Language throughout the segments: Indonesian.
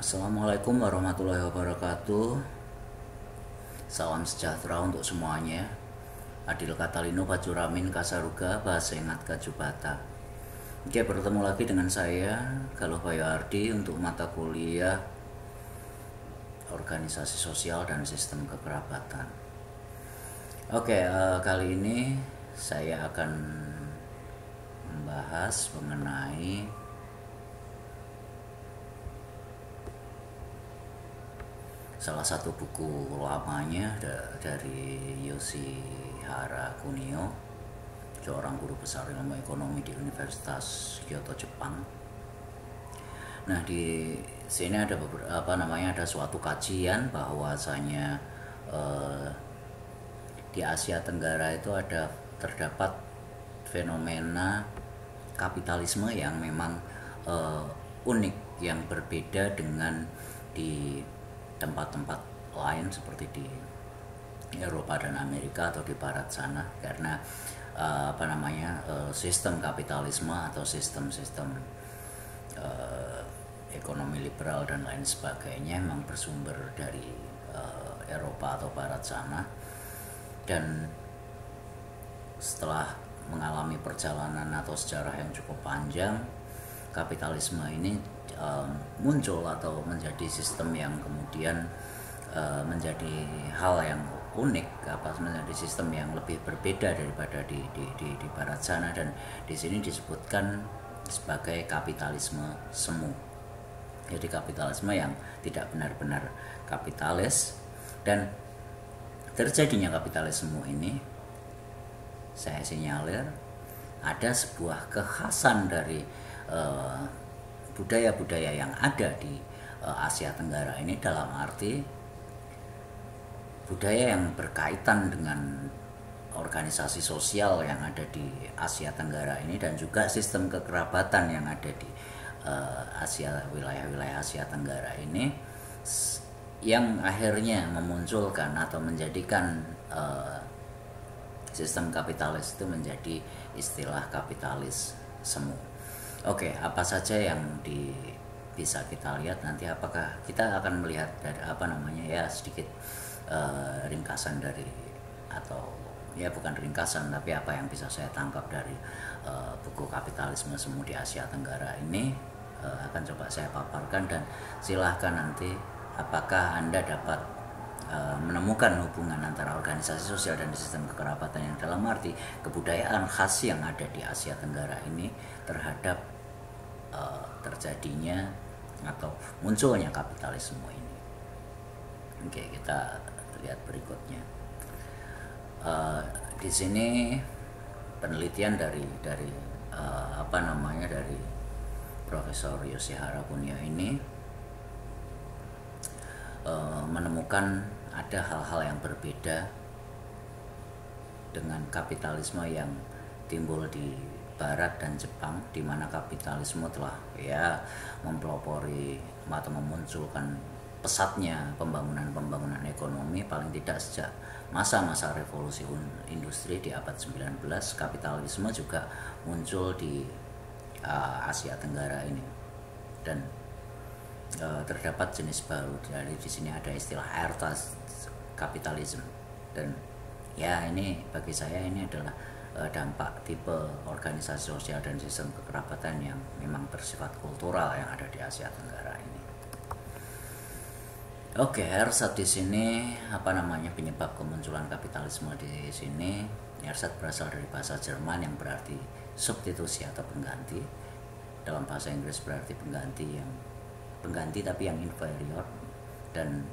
Assalamualaikum warahmatullahi wabarakatuh. Salam sejahtera untuk semuanya. Adil Katalino Pacuramin Kasaruga Bahasa Ingat Kajubata. Oke, bertemu lagi dengan saya Galuh Bayu Ardi untuk mata kuliah Organisasi Sosial dan Sistem Kekerabatan. Oke, kali ini saya akan membahas mengenai salah satu buku lamanya dari Yoshihara Kunio, seorang guru besar ilmu ekonomi di Universitas Kyoto, Jepang. Nah, di sini ada ada suatu kajian bahwasanya di Asia Tenggara itu terdapat fenomena kapitalisme yang memang unik, yang berbeda dengan di tempat-tempat lain seperti di Eropa dan Amerika atau di Barat sana, karena sistem kapitalisme atau sistem-sistem ekonomi liberal dan lain sebagainya memang bersumber dari Eropa atau Barat sana. Dan setelah mengalami perjalanan atau sejarah yang cukup panjang, kapitalisme ini muncul atau menjadi sistem yang kemudian menjadi hal yang unik, menjadi sistem yang lebih berbeda daripada di Barat sana, dan di sini disebutkan sebagai kapitalisme semu. Jadi kapitalisme yang tidak benar-benar kapitalis. Dan terjadinya kapitalisme ini, saya sinyalir ada sebuah kekhasan dari budaya-budaya yang ada di Asia Tenggara ini, dalam arti budaya yang berkaitan dengan organisasi sosial yang ada di Asia Tenggara ini, dan juga sistem kekerabatan yang ada di wilayah-wilayah Asia Tenggara ini, yang akhirnya memunculkan atau menjadikan sistem kapitalis itu menjadi istilah kapitalis semu. Oke, apa saja yang bisa kita lihat nanti? Apakah kita akan melihat dari sedikit ringkasan dari, atau ya bukan ringkasan, tapi apa yang bisa saya tangkap dari buku Kapitalisme Semu di Asia Tenggara ini, akan coba saya paparkan, dan silahkan nanti apakah Anda dapat menemukan hubungan antara organisasi sosial dan sistem kekerabatan, yang dalam arti kebudayaan khas yang ada di Asia Tenggara ini terhadap terjadinya atau munculnya kapitalisme ini. Oke, kita lihat berikutnya. Di sini penelitian dari Profesor Yoshihara Kunio ini menemukan ada hal-hal yang berbeda dengan kapitalisme yang timbul di Barat dan Jepang, di mana kapitalisme telah mempelopori atau memunculkan pesatnya pembangunan ekonomi, paling tidak sejak masa-masa revolusi industri di abad 19. Kapitalisme juga muncul di Asia Tenggara ini, dan terdapat jenis baru. Dari di sini ada istilah airtas kapitalisme, dan ini bagi saya ini adalah dampak tipe organisasi sosial dan sistem kekerabatan yang memang bersifat kultural yang ada di Asia Tenggara ini. Oke, ersatz di sini penyebab kemunculan kapitalisme di sini. Ersatz berasal dari bahasa Jerman yang berarti substitusi atau pengganti. Dalam bahasa Inggris berarti pengganti tapi yang inferior. Dan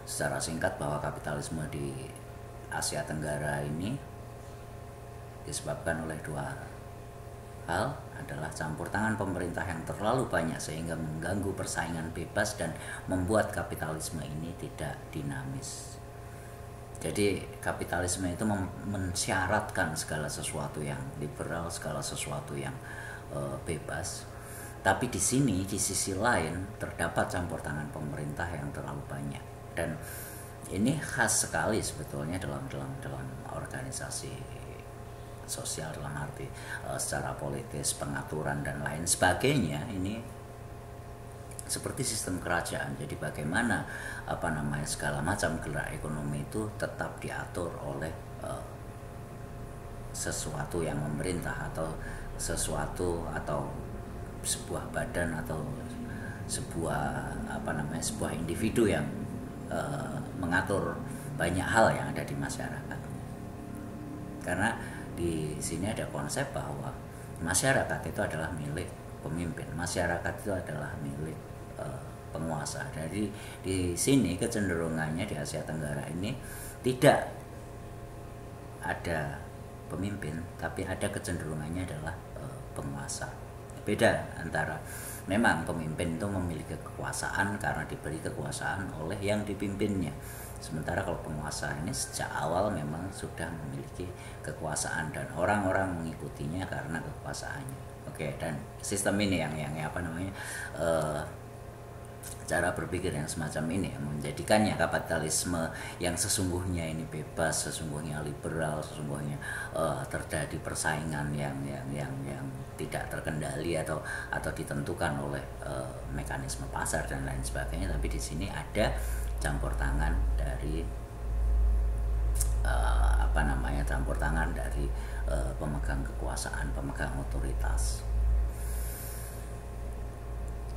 secara singkat bahwa kapitalisme di Asia Tenggara ini disebabkan oleh dua hal, adalah campur tangan pemerintah yang terlalu banyak sehingga mengganggu persaingan bebas dan membuat kapitalisme ini tidak dinamis. Jadi kapitalisme itu mensyaratkan segala sesuatu yang liberal, segala sesuatu yang bebas. Tapi di sisi lain terdapat campur tangan pemerintah yang terlalu banyak, dan ini khas sekali sebetulnya dalam organisasi sosial dalam arti secara politis, pengaturan dan lain sebagainya ini seperti sistem kerajaan. Jadi bagaimana segala macam gerak ekonomi itu tetap diatur oleh sesuatu yang memerintah atau sesuatu atau sebuah badan atau sebuah sebuah individu yang mengatur banyak hal yang ada di masyarakat. Karena di sini ada konsep bahwa masyarakat itu adalah milik pemimpin, masyarakat itu adalah milik penguasa. Jadi di sini kecenderungannya di Asia Tenggara ini tidak ada pemimpin, tapi ada kecenderungannya adalah penguasa. Beda antara memang pemimpin itu memiliki kekuasaan karena diberi kekuasaan oleh yang dipimpinnya. Sementara kalau penguasa ini sejak awal memang sudah memiliki kekuasaan dan orang-orang mengikutinya karena kekuasaannya. Oke, dan sistem ini yang cara berpikir yang semacam ini menjadikannya kapitalisme yang sesungguhnya ini bebas, sesungguhnya liberal, sesungguhnya terjadi persaingan yang tidak terkendali atau ditentukan oleh mekanisme pasar dan lain sebagainya. Tapi di sini ada campur tangan dari pemegang kekuasaan, pemegang otoritas.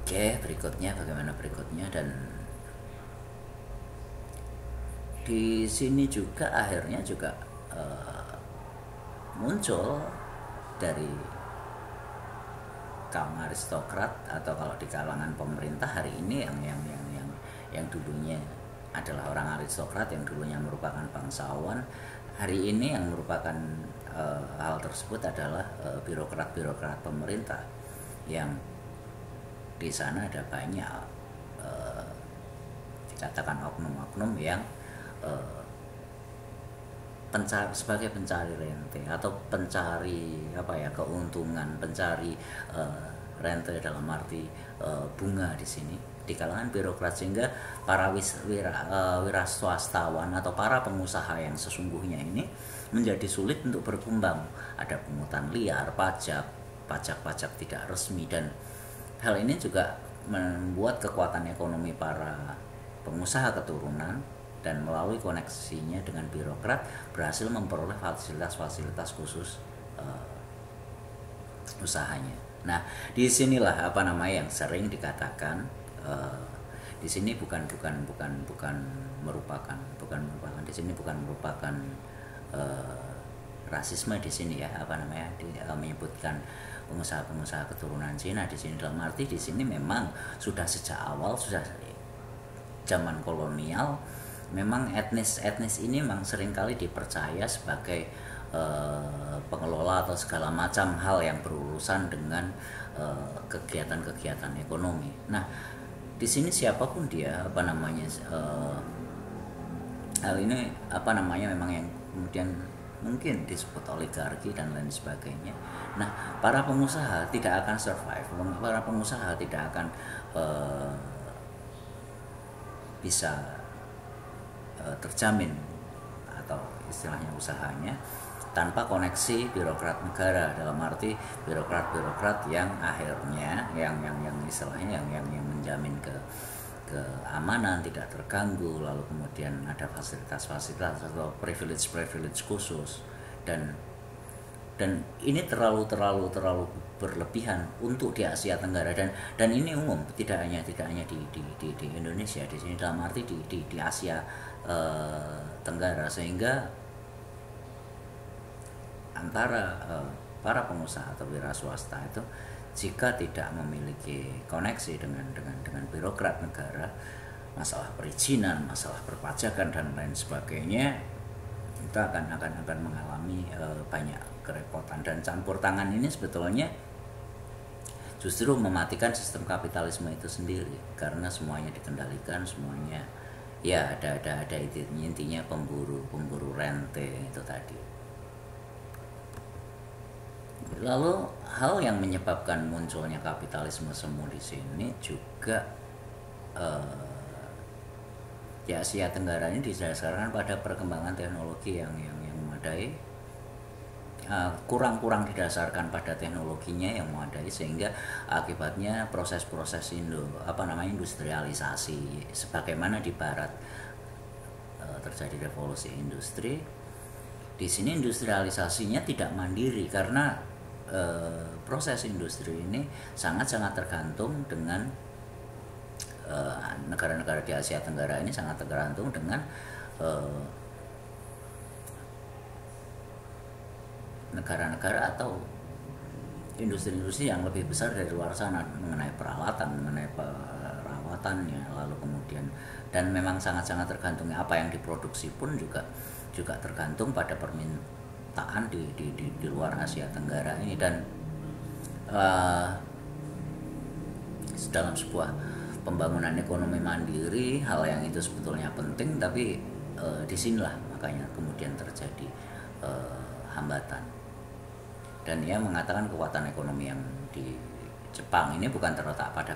Oke, berikutnya bagaimana berikutnya, dan di sini juga akhirnya juga muncul dari kaum aristokrat atau kalau di kalangan pemerintah hari ini yang dulunya adalah orang aristokrat, yang dulunya merupakan bangsawan, hari ini yang merupakan hal tersebut adalah birokrat-birokrat pemerintah yang di sana ada banyak dikatakan oknum-oknum yang sebagai pencari rente atau pencari keuntungan, pencari rente dalam arti bunga di sini di kalangan birokrat, sehingga para wira swastawan atau para pengusaha yang sesungguhnya ini menjadi sulit untuk berkembang. Ada pungutan liar, pajak tidak resmi, dan hal ini juga membuat kekuatan ekonomi para pengusaha keturunan dan melalui koneksinya dengan birokrat berhasil memperoleh fasilitas-fasilitas khusus usahanya. Nah, disinilah yang sering dikatakan di sini bukan merupakan di sini bukan merupakan rasisme di sini menyebutkan pengusaha keturunan Cina di sini, dalam arti di sini memang sudah sejak awal, sudah zaman kolonial, memang etnis ini memang seringkali dipercaya sebagai pengelola atau segala macam hal yang berurusan dengan kegiatan-kegiatan ekonomi. Nah, di sini siapapun dia hal ini memang yang kemudian mungkin disebut oligarki dan lain sebagainya. Nah, para pengusaha tidak akan survive, para pengusaha tidak akan bisa terjamin atau istilahnya usahanya tanpa koneksi birokrat negara, dalam arti birokrat yang akhirnya yang istilahnya yang menjamin keamanan tidak terganggu, lalu kemudian ada fasilitas-fasilitas atau privilege khusus, dan ini terlalu berlebihan untuk di Asia Tenggara, dan ini umum, tidak hanya di Indonesia, di sini dalam arti di Asia Tenggara, sehingga antara para pengusaha atau wira swasta itu jika tidak memiliki koneksi dengan birokrat negara, masalah perizinan, masalah perpajakan dan lain sebagainya, kita akan mengalami banyak kerepotan, dan campur tangan ini sebetulnya justru mematikan sistem kapitalisme itu sendiri, karena semuanya dikendalikan, semuanya ada intinya pemburu rente itu tadi. Lalu hal yang menyebabkan munculnya kapitalisme semu di sini juga di Asia Tenggara ini didasarkan pada perkembangan teknologi yang memadai, kurang-kurang didasarkan pada teknologinya yang memadai, sehingga akibatnya proses-proses industrialisasi sebagaimana di barat terjadi revolusi industri. Di sini industrialisasinya tidak mandiri karena proses industri ini sangat-sangat tergantung dengan negara-negara di Asia Tenggara ini sangat tergantung dengan negara-negara atau industri-industri yang lebih besar dari luar sana mengenai peralatan, mengenai perawatannya, lalu kemudian, dan memang sangat-sangat tergantung apa yang diproduksi pun juga tergantung pada permintaan di luar Asia Tenggara ini. Dan dalam sebuah pembangunan ekonomi mandiri, hal yang itu sebetulnya penting, tapi disinilah makanya kemudian terjadi hambatan. Dan ia mengatakan kekuatan ekonomi yang di Jepang ini bukan terletak pada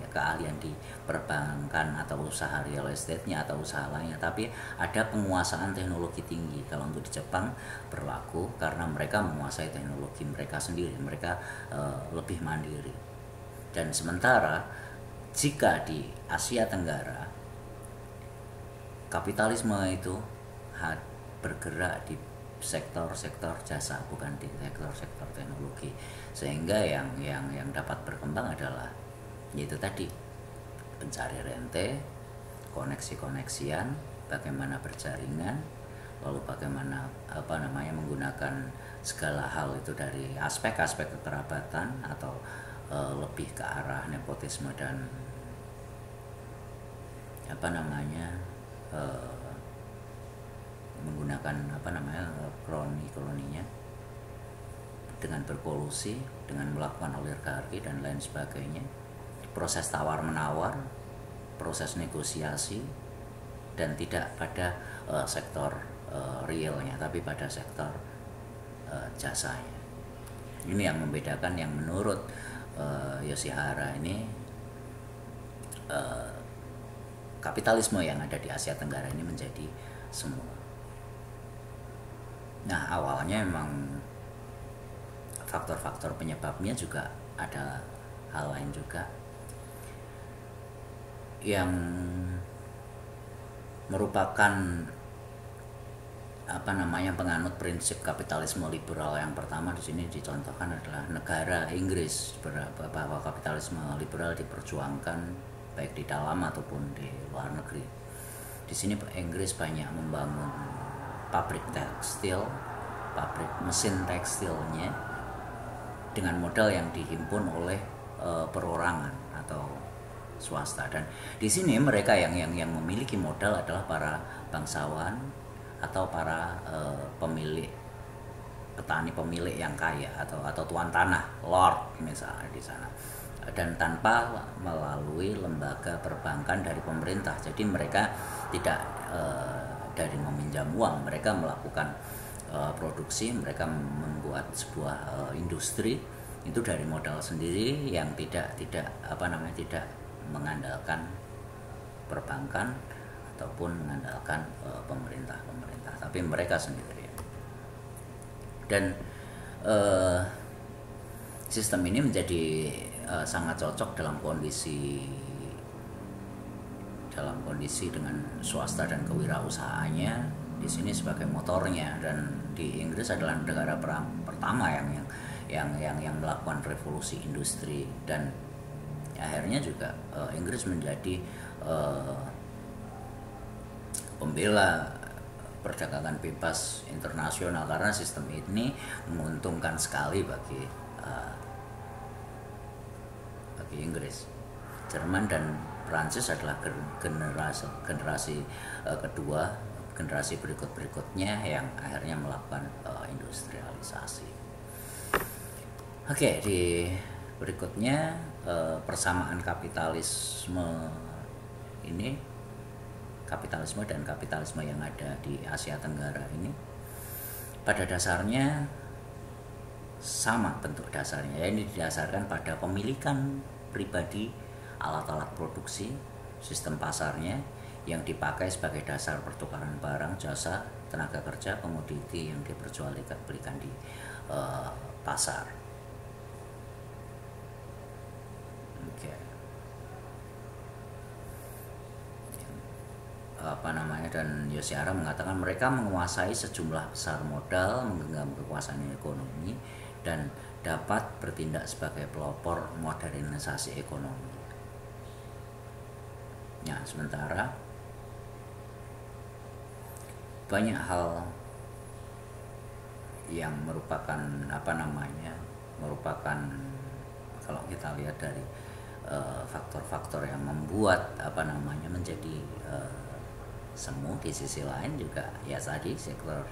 keahlian di perbankan atau usaha real estate-nya atau usaha lainnya, tapi ada penguasaan teknologi tinggi. Kalau untuk di Jepang berlaku karena mereka menguasai teknologi mereka sendiri, mereka lebih mandiri. Dan sementara jika di Asia Tenggara kapitalisme itu bergerak di sektor-sektor jasa, bukan di sektor-sektor teknologi, sehingga yang dapat berkembang adalah yaitu tadi pencari rente, koneksi-koneksian, bagaimana berjaringan, lalu bagaimana menggunakan segala hal itu dari aspek-aspek kekerabatan atau lebih ke arah nepotisme dan menggunakan kroninya dengan berkolusi, dengan melakukan oligarki dan lain sebagainya, proses tawar menawar, proses negosiasi, dan tidak pada sektor realnya tapi pada sektor jasanya. Ini yang membedakan, yang menurut Yoshihara ini kapitalisme yang ada di Asia Tenggara ini menjadi semu. Nah, awalnya memang faktor-faktor penyebabnya juga ada hal lain juga yang merupakan penganut prinsip kapitalisme liberal. Yang pertama di sini dicontohkan adalah negara Inggris, bahwa kapitalisme liberal diperjuangkan baik di dalam ataupun di luar negeri. Di sini Inggris banyak membangun pabrik tekstil, pabrik mesin tekstilnya dengan modal yang dihimpun oleh perorangan atau swasta. Dan di sini mereka yang memiliki modal adalah para bangsawan atau para petani pemilik yang kaya atau tuan tanah, lord misalnya di sana, dan tanpa melalui lembaga perbankan dari pemerintah. Jadi mereka tidak dari meminjam uang, mereka melakukan produksi, mereka membuat sebuah industri itu dari modal sendiri yang tidak mengandalkan perbankan ataupun mengandalkan pemerintah, tapi mereka sendiri. Dan sistem ini menjadi sangat cocok dalam kondisi dengan swasta dan kewirausahaannya di sini sebagai motornya. Dan di Inggris adalah negara pertama yang melakukan revolusi industri, dan akhirnya juga Inggris menjadi pembela perdagangan bebas internasional karena sistem ini menguntungkan sekali bagi Inggris. Jerman dan Prancis adalah generasi kedua, generasi berikutnya yang akhirnya melakukan industrialisasi. Oke, di berikutnya persamaan kapitalisme dan kapitalisme yang ada di Asia Tenggara ini pada dasarnya sama bentuk dasarnya, ini didasarkan pada pemilikan pribadi alat-alat produksi, sistem pasarnya yang dipakai sebagai dasar pertukaran barang, jasa, tenaga kerja, komoditi yang diperjualbelikan di pasar. Oke. Dan Yoshihara mengatakan mereka menguasai sejumlah besar modal, menggenggam kekuasaan ekonomi, dan dapat bertindak sebagai pelopor modernisasi ekonomi. Nah, sementara banyak hal yang merupakan kalau kita lihat dari faktor-faktor yang membuat menjadi semu. Di sisi lain juga ya tadi sektor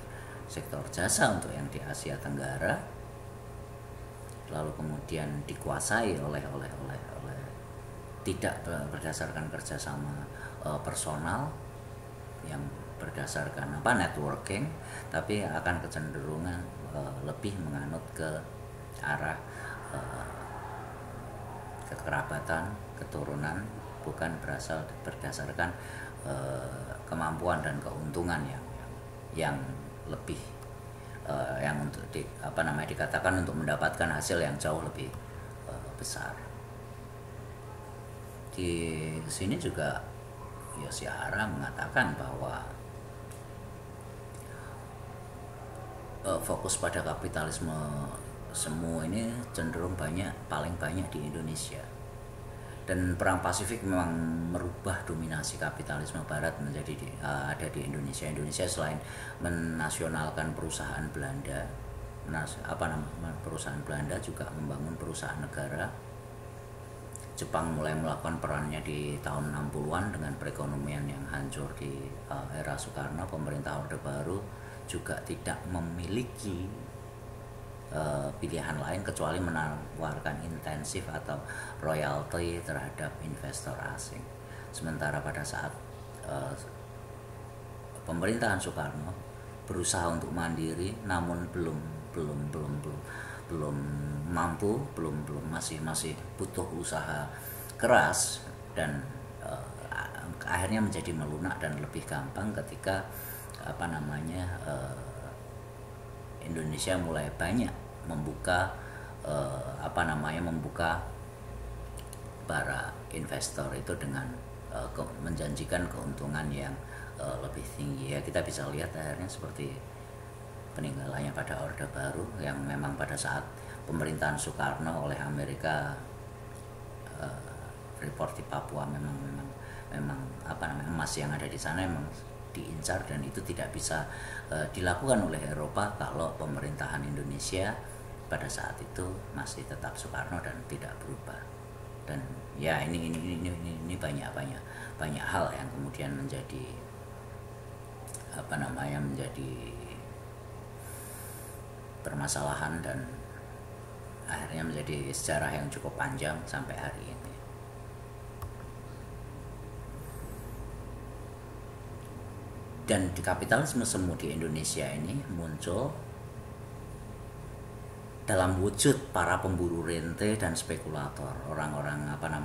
jasa untuk yang di Asia Tenggara, lalu kemudian dikuasai oleh tidak berdasarkan kerjasama personal yang berdasarkan networking, tapi akan kecenderungan lebih menganut ke arah kekerabatan, keturunan, bukan berdasarkan kemampuan dan keuntungan yang lebih yang untuk dikatakan untuk mendapatkan hasil yang jauh lebih besar. Di sini juga Yoshihara mengatakan bahwa fokus pada kapitalisme semu ini cenderung paling banyak di Indonesia. Dan perang Pasifik memang merubah dominasi kapitalisme Barat menjadi ada di Indonesia. Indonesia selain menasionalkan perusahaan Belanda, perusahaan Belanda juga membangun perusahaan negara. Jepang mulai melakukan perannya di tahun 60-an dengan perekonomian yang hancur di era Soekarno. Pemerintah Orde Baru juga tidak memiliki pilihan lain kecuali menawarkan intensif atau royalti terhadap investor asing. Sementara pada saat pemerintahan Soekarno berusaha untuk mandiri, namun belum mampu, masih butuh usaha keras, dan akhirnya menjadi melunak dan lebih gampang ketika Indonesia mulai banyak membuka para investor itu dengan menjanjikan keuntungan yang lebih tinggi. Ya, kita bisa lihat akhirnya seperti peninggalannya pada Orde Baru yang memang pada saat pemerintahan Soekarno oleh Amerika, Freeport di Papua memang emas yang ada di sana memang diincar, dan itu tidak bisa dilakukan oleh Eropa kalau pemerintahan Indonesia pada saat itu masih tetap Soekarno dan tidak berubah. Dan ya ini banyak hal yang kemudian menjadi menjadi permasalahan dan akhirnya menjadi sejarah yang cukup panjang sampai hari ini. Dan di kapitalisme semu di Indonesia ini muncul dalam wujud para pemburu rente dan spekulator, orang-orang para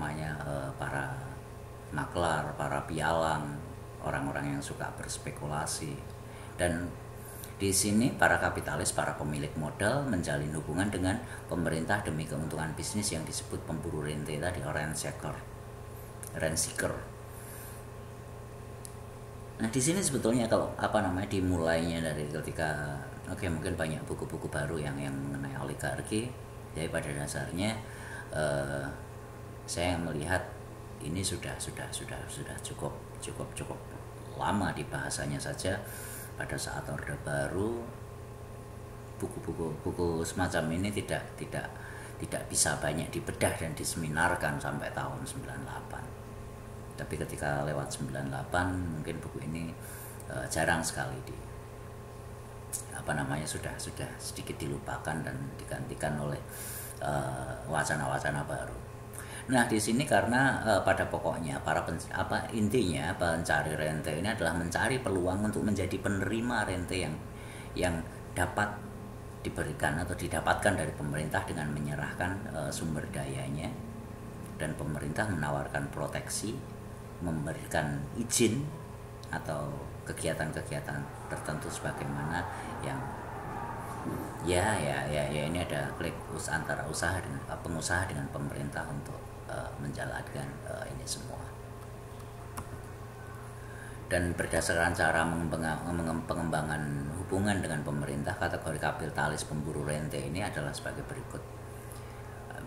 maklar, para pialang, orang-orang yang suka berspekulasi. Dan di sini para kapitalis, para pemilik modal menjalin hubungan dengan pemerintah demi keuntungan bisnis yang disebut pemburu rente tadi, rent seeker. Nah, di sini sebetulnya kalau dimulainya dari ketika mungkin banyak buku-buku baru yang mengenai oligarki. Jadi pada dasarnya saya melihat ini sudah cukup lama dibahasanya saja. Pada saat Orde Baru buku semacam ini tidak bisa banyak dibedah dan diseminarkan sampai tahun 98. Tapi ketika lewat 98 mungkin buku ini jarang sekali sudah sedikit dilupakan dan digantikan oleh wacana-wacana baru. Nah, di sini karena pada pokoknya intinya pencari rente ini adalah mencari peluang untuk menjadi penerima rente yang dapat diberikan atau didapatkan dari pemerintah dengan menyerahkan sumber dayanya, dan pemerintah menawarkan proteksi, memberikan izin atau kegiatan-kegiatan tertentu sebagaimana yang ya ini ada klik antara usaha dengan pengusaha dengan pemerintah untuk menjalankan ini semua. Dan berdasarkan cara pengembangan hubungan dengan pemerintah, kategori kapitalis pemburu rente ini adalah sebagai berikut.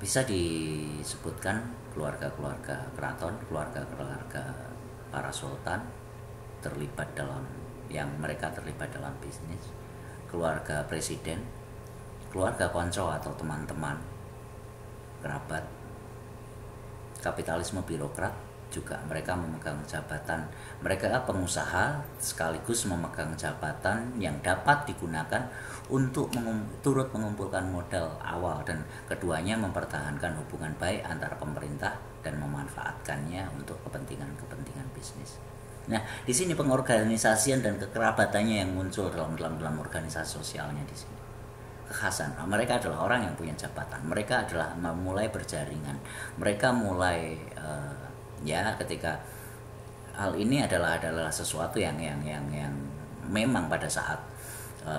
Bisa disebutkan keluarga-keluarga keraton, keluarga-keluarga para sultan terlibat dalam mereka terlibat dalam bisnis, keluarga presiden, keluarga konco atau teman-teman kerabat, kapitalisme birokrat juga mereka memegang jabatan, mereka pengusaha sekaligus memegang jabatan yang dapat digunakan untuk turut mengumpulkan modal awal, dan keduanya mempertahankan hubungan baik antara pemerintah dan memanfaatkannya untuk kepentingan bisnis. Nah, di sini pengorganisasian dan kekerabatannya yang muncul dalam organisasi sosialnya di sini. Kekhasan, mereka adalah orang yang punya jabatan, mereka adalah mulai berjaringan, mereka mulai ketika hal ini adalah sesuatu yang memang pada saat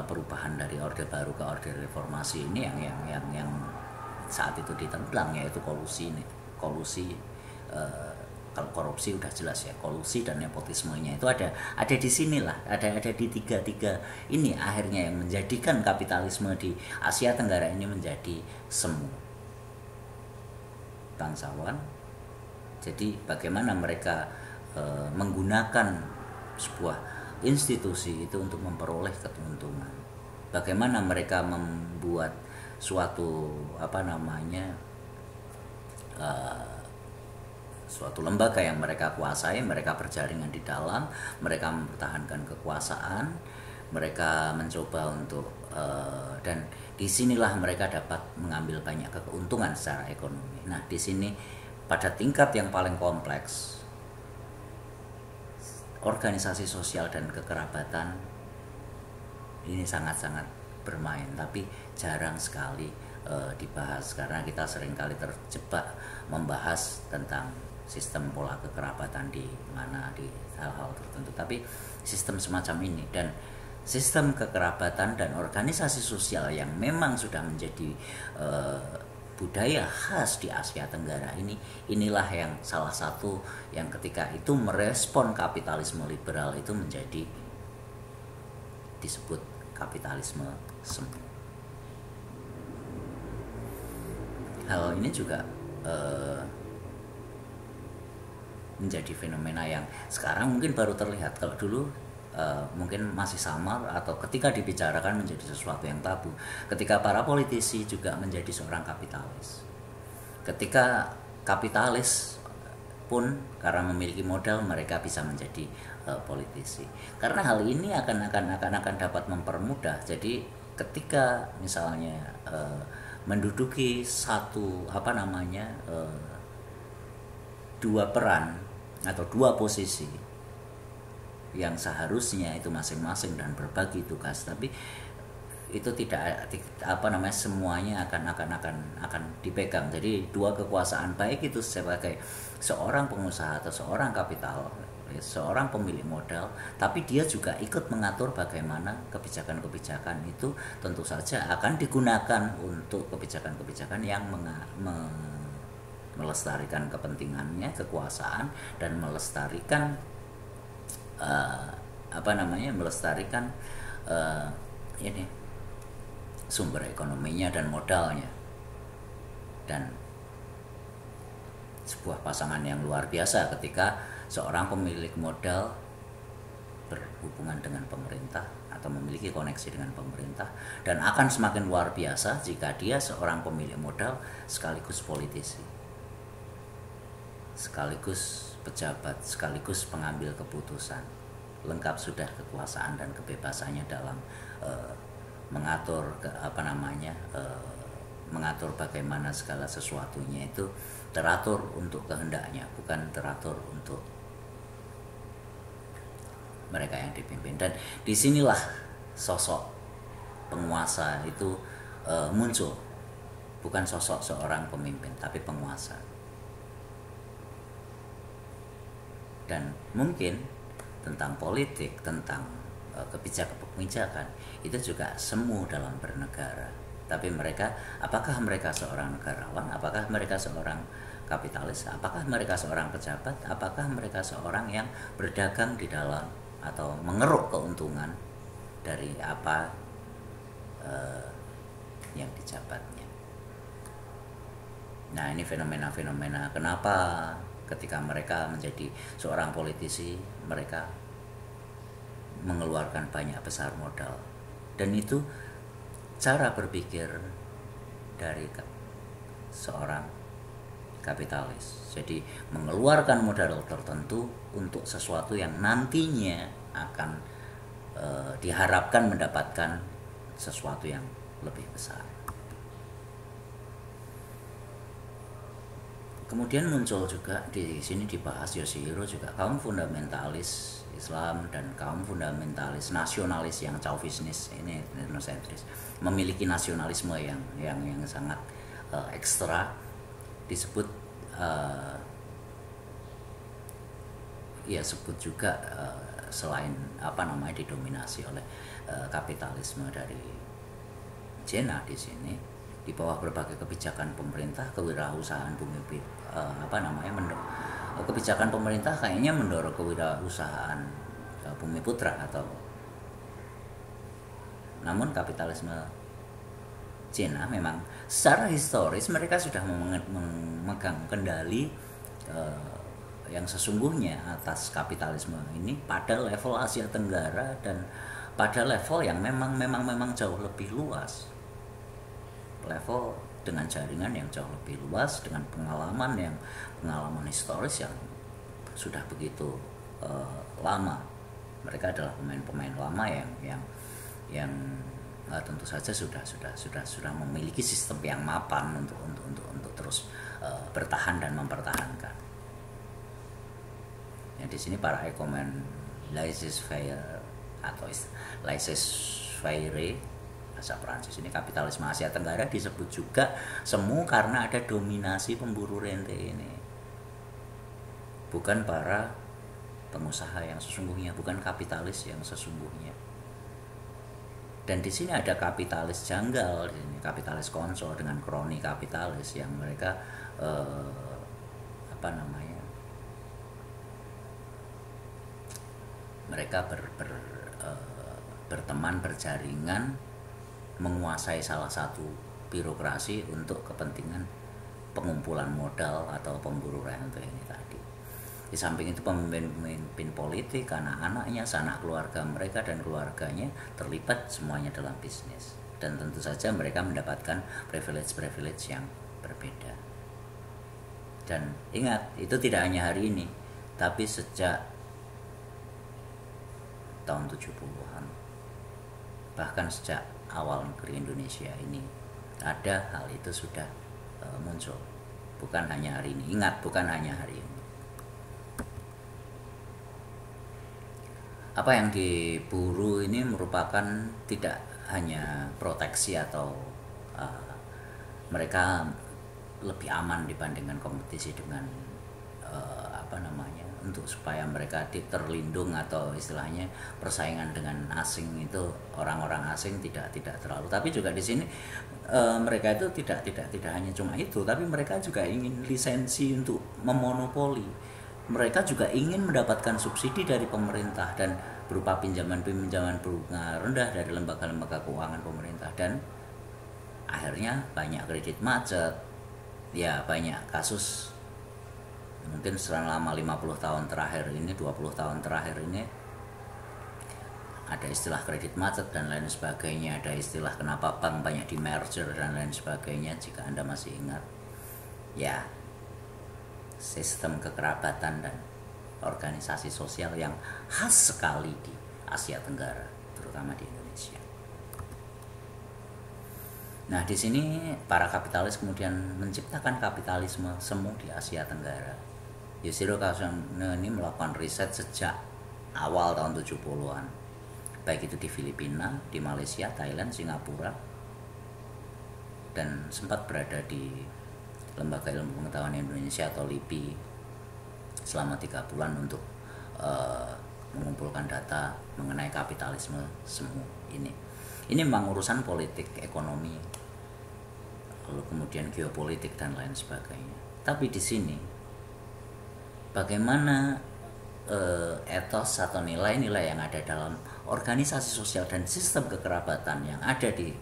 perubahan dari Orde Baru ke Orde Reformasi ini yang saat itu ditentang, yaitu kolusi. Kalau korupsi udah jelas ya, kolusi dan nepotismenya itu ada di sinilah, ada di tiga ini akhirnya yang menjadikan kapitalisme di Asia Tenggara ini menjadi semu. Bangsawan. Jadi bagaimana mereka menggunakan sebuah institusi itu untuk memperoleh keuntungan. Bagaimana mereka membuat suatu suatu lembaga yang mereka kuasai, mereka berjaringan di dalam, mereka mempertahankan kekuasaan, mereka mencoba untuk dan disinilah mereka dapat mengambil banyak keuntungan secara ekonomi. Nah, di sini pada tingkat yang paling kompleks, organisasi sosial dan kekerabatan ini sangat-sangat bermain, tapi jarang sekali dibahas karena kita seringkali terjebak membahas tentang sistem pola kekerabatan di mana di hal-hal tertentu. Tapi sistem semacam ini dan sistem kekerabatan dan organisasi sosial yang memang sudah menjadi budaya khas di Asia Tenggara inilah yang salah satu yang ketika itu merespon kapitalisme liberal itu menjadi disebut kapitalisme semu. Hal ini juga menjadi fenomena yang sekarang mungkin baru terlihat. Kalau dulu mungkin masih samar atau ketika dibicarakan menjadi sesuatu yang tabu, ketika para politisi juga menjadi seorang kapitalis, ketika kapitalis pun karena memiliki modal mereka bisa menjadi politisi, karena hal ini akan dapat mempermudah. Jadi ketika misalnya menduduki satu dua peran atau dua posisi yang seharusnya itu masing-masing dan berbagi tugas, tapi itu tidak semuanya akan dipegang. Jadi dua kekuasaan, baik itu sebagai seorang pengusaha atau seorang kapital, seorang pemilik modal, tapi dia juga ikut mengatur bagaimana kebijakan-kebijakan itu tentu saja akan digunakan untuk kebijakan-kebijakan yang melestarikan kepentingannya, kekuasaan, dan melestarikan melestarikan sumber ekonominya dan modalnya. Dan sebuah pasangan yang luar biasa ketika seorang pemilik modal berhubungan dengan pemerintah atau memiliki koneksi dengan pemerintah, dan akan semakin luar biasa jika dia seorang pemilik modal sekaligus politisi, sekaligus pejabat, sekaligus pengambil keputusan. Lengkap sudah kekuasaan dan kebebasannya dalam mengatur mengatur bagaimana segala sesuatunya itu teratur untuk kehendaknya, bukan teratur untuk mereka yang dipimpin. Dan disinilah sosok penguasa itu muncul, bukan sosok seorang pemimpin tapi penguasa. Dan mungkin tentang politik, tentang kebijakan itu juga semu dalam bernegara. Tapi mereka, apakah mereka seorang negarawan, apakah mereka seorang kapitalis, apakah mereka seorang pejabat, apakah mereka seorang yang berdagang di dalam atau mengeruk keuntungan dari apa yang dijabatnya. Nah, ini fenomena-fenomena kenapa ketika mereka menjadi seorang politisi mereka mengeluarkan banyak besar modal, dan itu cara berpikir dari seorang kapitalis. Jadi mengeluarkan modal tertentu untuk sesuatu yang nantinya akan diharapkan mendapatkan sesuatu yang lebih besar. Kemudian muncul juga di sini dibahas Yoshihiro juga kaum fundamentalis Islam dan kaum fundamentalis nasionalis yang chauvinis, ini etnosentris, memiliki nasionalisme yang sangat ekstra, disebut sebut juga selain didominasi oleh kapitalisme dari Jena di sini, di bawah berbagai kebijakan pemerintah, kewirausahaan kebijakan pemerintah kayaknya mendorong kewirausahaan Bumiputra namun kapitalisme Cina memang secara historis mereka sudah memegang kendali yang sesungguhnya atas kapitalisme ini pada level Asia Tenggara dan pada level yang memang jauh lebih luas, level dengan jaringan yang jauh lebih luas, dengan pengalaman historis yang sudah begitu lama. Mereka adalah pemain-pemain lama yang tentu saja sudah memiliki sistem yang mapan untuk terus bertahan dan mempertahankan. Ya, di sini para ekonomen laissez-faire atau laissez-faire bahasa Prancis ini, kapitalisme Asia Tenggara disebut juga semu karena ada dominasi pemburu rente ini. Bukan para pengusaha yang sesungguhnya, bukan kapitalis yang sesungguhnya. Dan di sini ada kapitalis janggal, kapitalis konsol dengan kroni kapitalis yang mereka mereka berteman, berjaringan, menguasai salah satu birokrasi untuk kepentingan pengumpulan modal atau pemburu rente ini tadi. Di samping itu pemimpin politik, anak-anaknya, sanak keluarga mereka dan keluarganya terlibat semuanya dalam bisnis. Dan tentu saja mereka mendapatkan privilege yang berbeda. Dan ingat, itu tidak hanya hari ini, tapi sejak tahun 70-an. Bahkan sejak awal negeri Indonesia ini ada hal itu sudah muncul. Bukan hanya hari ini. Ingat, bukan hanya hari ini. Apa yang diburu ini merupakan tidak hanya proteksi atau mereka lebih aman dibandingkan kompetisi dengan untuk supaya mereka terlindung atau istilahnya persaingan dengan asing itu, orang-orang asing tidak terlalu. Tapi juga di sini mereka itu tidak hanya cuma itu, tapi mereka juga ingin lisensi untuk memonopoli. Mereka juga ingin mendapatkan subsidi dari pemerintah dan berupa pinjaman bunga rendah dari lembaga-lembaga keuangan pemerintah, dan akhirnya banyak kredit macet. Ya, banyak kasus mungkin selama 50 tahun terakhir ini, 20 tahun terakhir ini ada istilah kredit macet dan lain sebagainya, ada istilah kenapa bank banyak di merger dan lain sebagainya, jika Anda masih ingat. Ya, sistem kekerabatan dan organisasi sosial yang khas sekali di Asia Tenggara, terutama di Indonesia. Nah, di sini para kapitalis kemudian menciptakan kapitalisme semu di Asia Tenggara. Yoshihiro Kawasaki ini melakukan riset sejak awal tahun 70-an, baik itu di Filipina, di Malaysia, Thailand, Singapura, dan sempat berada di Lembaga Ilmu Pengetahuan Indonesia atau LIPI selama 3 bulan untuk mengumpulkan data mengenai kapitalisme semu ini. Ini memang urusan politik, ekonomi, lalu kemudian geopolitik dan lain sebagainya. Tapi di sini bagaimana etos atau nilai-nilai yang ada dalam organisasi sosial dan sistem kekerabatan yang ada di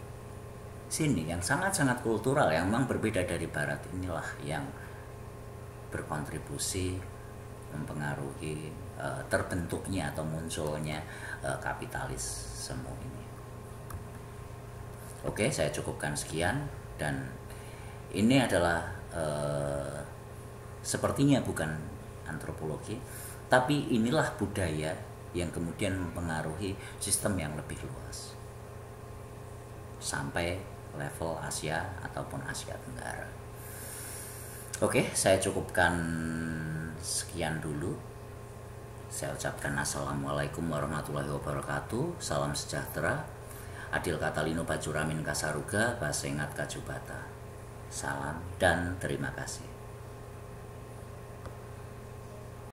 sini yang sangat-sangat kultural, yang memang berbeda dari barat, inilah yang berkontribusi mempengaruhi terbentuknya atau munculnya kapitalis semu ini. Oke, saya cukupkan sekian, dan ini adalah sepertinya bukan antropologi, tapi inilah budaya yang kemudian mempengaruhi sistem yang lebih luas sampai level Asia ataupun Asia Tenggara. Oke, saya cukupkan sekian dulu. Saya ucapkan assalamualaikum warahmatullahi wabarakatuh. Salam sejahtera. Adil Katalino Bajuramin Kasaruga, Basengat Kajubata. Salam dan terima kasih.